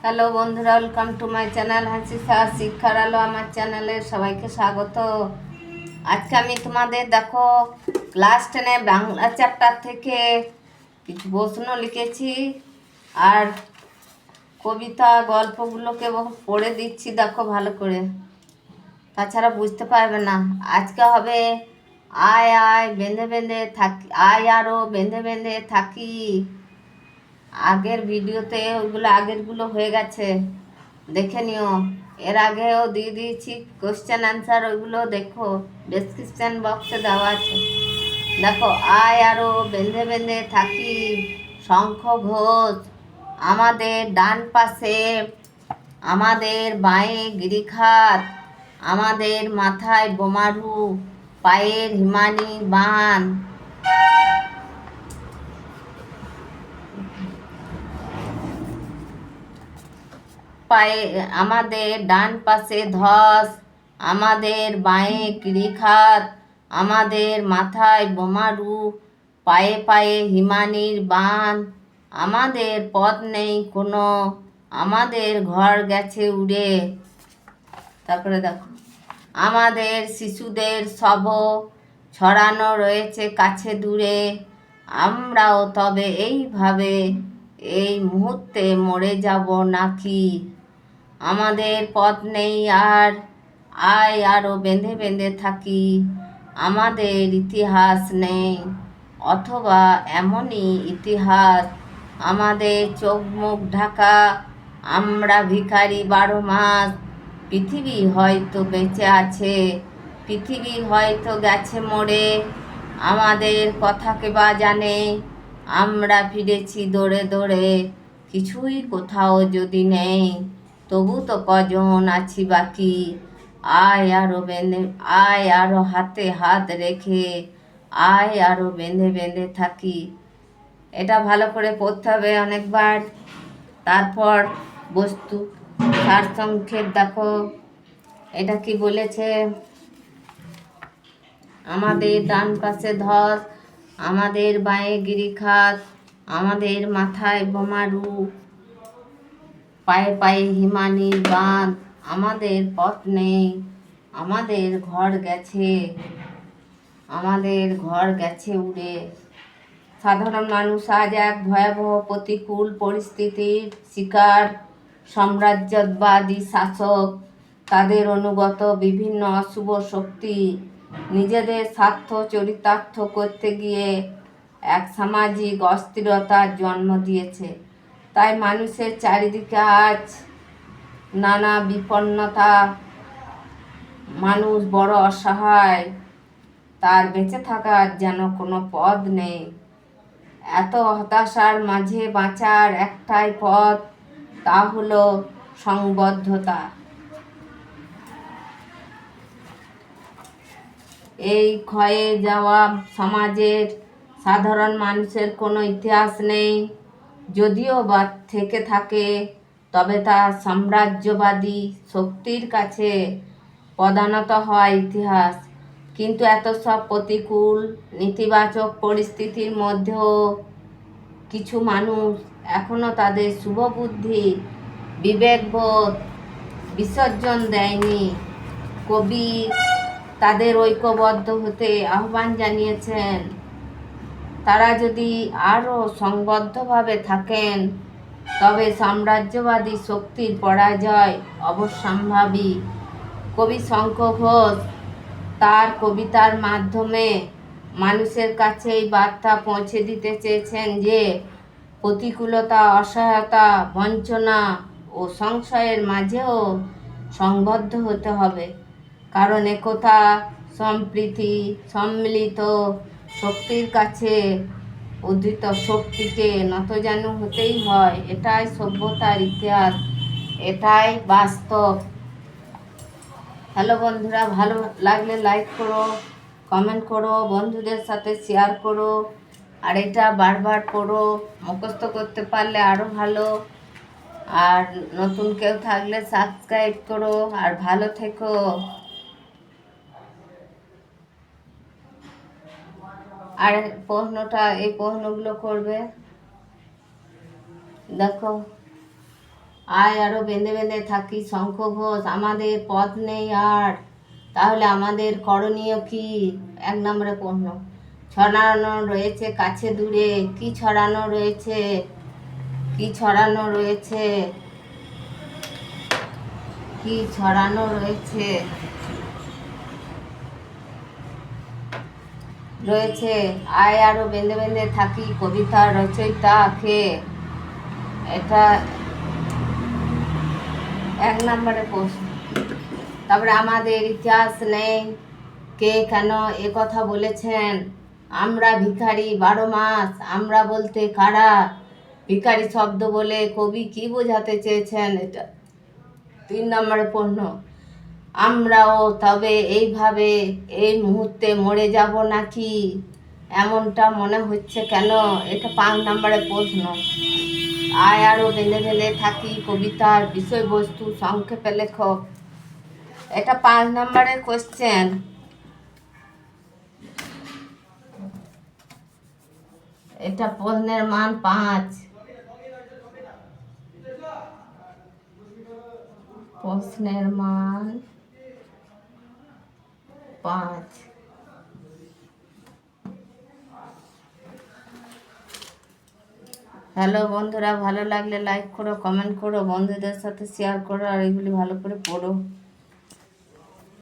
Hello বন্ধুরা, welcome to my channel হাসি সাহা শিক্ষার আলো। আমার চ্যানেলে সবাইকে স্বাগত। আজকে আমি তোমাদের দেখো ক্লাস 10 বাংলা চ্যাপ্টার থেকে কিছু প্রশ্ন লিখেছি আর কবিতা গল্পগুলোকে পড়ে দিচ্ছি, দেখো ভালো করে, তাছাড়া বুঝতে পারবে না। আজকে হবে আয় আয় বেঁধে বেঁধে থাকি, আয় আরও বেঁধে বেঁধে থাকি। আগের ভিডিওতে আগেরগুলো হয়ে গেছে, দেখে নিও। এর আগেও দিয়ে দিয়েছি কোশ্চেন অ্যান্সার, ওইগুলো দেখো, ডেসক্রিপশান বক্সে দেওয়া আছে। দেখো, আয় আরও বেঁধে বেঁধে থাকি, শঙ্খ ঘোষ আমাদের ডান পাশে, আমাদের বাঁয়ে গিরিখাত, আমাদের মাথায় বোমারু, পায়ের হিমানি বান। পায়ে আমাদের ডান পাশে ধস, আমাদের বাঁয়ে গিরিখাত, আমাদের মাথায় বোমারু, পায়ে পায়ে হিমানির বান, আমাদের পথ নেই কোনো, আমাদের ঘর গেছে উড়ে। তারপরে দেখো, আমাদের শিশুদের শব ছড়ানো রয়েছে কাছে দূরে, আমরাও তবে এইভাবে এই মুহূর্তে মরে যাব নাকি? আমাদের পথ নেই আর, আয় আরও বেঁধে বেঁধে থাকি, আমাদের ইতিহাস নেই, অথবা এমনই ইতিহাস, আমাদের চোখ মুখ ঢাকা, আমরা ভিখারি 12 মাস, পৃথিবী হয়তো বেঁচে আছে, পৃথিবী হয়তো গেছে মরে, আমাদের কথাকে বা জানে, আমরা ফিরেছি দৌড়ে দৌড়ে, কিছুই কোথাও যদি নেই, তবু তো কজন আছি বাকি, আয় আরও বেঁধে, আয় আরও হাতে হাত রেখে, আয় আরও বেঁধে বেঁধে থাকি। এটা ভালো করে পড়তে হবে অনেকবার। তারপর বস্তু সারসংক্ষেপ দেখো, এটা কি বলেছে? আমাদের ডান পাশে ধস, আমাদের বাঁয়ে গিরিখাত, আমাদের মাথায় বোমারু, পায়ে পায়ে হিমানির বাঁধ, আমাদের পথ নেই, আমাদের ঘর গেছে, আমাদের ঘর গেছে উড়ে। সাধারণ মানুষ আজ এক ভয়াবহ প্রতিকূল পরিস্থিতির শিকার। সাম্রাজ্যবাদী শাসক, তাদের অনুগত বিভিন্ন অশুভ শক্তি নিজেদের স্বার্থ চরিতার্থ করতে গিয়ে এক সামাজিক অস্থিরতার জন্ম দিয়েছে। তাই মানুষের চারিদিকে আজ নানা বিপন্নতা, মানুষ বড় অসহায়, তার বেঁচে থাকার যেন কোনো পথ নেই। এত হতাশার মাঝে বাঁচার একটাই পথ, তা হলো সংবদ্ধতা। এই ক্ষয়ে যাওয়া সমাজের সাধারণ মানুষের কোনো ইতিহাস নেই, যদিও বা থেকে থাকে তবে তা সাম্রাজ্যবাদী শক্তির কাছে প্রধানত হয় ইতিহাস। কিন্তু এত সব প্রতিকূল নেতিবাচক পরিস্থিতির মধ্যেও কিছু মানুষ এখনো তাদের শুভবুদ্ধি বিবেকবোধ বিসর্জন দেয়নি। কবি তাদের ঐক্যবদ্ধ হতে আহ্বান জানিয়েছেন। তারা যদি আরও সংবদ্ধভাবে থাকেন তবে সাম্রাজ্যবাদী শক্তির পরাজয় অবশ্যম্ভাবী। কবি শঙ্খ ঘোষ তার কবিতার মাধ্যমে মানুষের কাছে এই বার্তা পৌঁছে দিতে চেয়েছেন যে প্রতিকূলতা, অসহায়তা, বঞ্চনা ও সংশয়ের মাঝেও সংবদ্ধ হতে হবে, কারণ একতা, সম্প্রীতি, সম্মিলিত শক্তির কাছে উদ্ধৃত শক্তিকে নতজানু হতেই হয়। এটাই সভ্যতার ইতিহাস, এটাই বাস্তব। হ্যালো বন্ধুরা, ভালো লাগলে লাইক করো, কমেন্ট করো, বন্ধুদের সাথে শেয়ার করো, আর এটা বারবার পড়ো, মুখস্থ করতে পারলে আরও ভালো। আর নতুন কেউ থাকলে সাবস্ক্রাইব করো, আর ভালো থেকো। আর এই প্রশ্নগুলো করবে, দেখো। আয় আরও বেঁধে বেঁধে থাকি শঙ্খ ঘোষ, আমাদের পথ নেই আর, তাহলে আমাদের করণীয় কি? 1 নম্বরে প্রশ্ন। ছড়ানো রয়েছে কাছে দূরে, কি ছড়ানো রয়েছে? কি ছড়ানো রয়েছে? কি ছড়ানো রয়েছে? রয়েছে আয় আরও বেঁধে বেঁধে থাকি কবিতার রচয়িতা কে? এটা 1 নম্বরে প্রশ্ন। তারপরে আমাদের ইতিহাস নেই, কে কেন এ কথা বলেছেন? আমরা ভিখারি 12 মাস, আমরা বলতে কারা? ভিখারি শব্দ বলে কবি কি বোঝাতে চেয়েছেন? এটা 3 নম্বরে প্রশ্ন। আমরাও তবে এইভাবে এই মুহূর্তে মরে যাব নাকি এমনটা মনে হচ্ছে কেন? এটা 5 নম্বরে প্রশ্ন। আয় আরও বেঁধে বেঁধে থাকি কবিতার বিষয়বস্তু সংক্ষেপে লেখো। এটা 5 নম্বরের কোশ্চেন। এটা প্রশ্নের মান 5। প্রশ্নের মান 5। হ্যালো বন্ধুরা, ভালো লাগলে লাইক করো, কমেন্ট করো, বন্ধুদের সাথে শেয়ার করো, আর এগুলি ভালো করে পড়ো।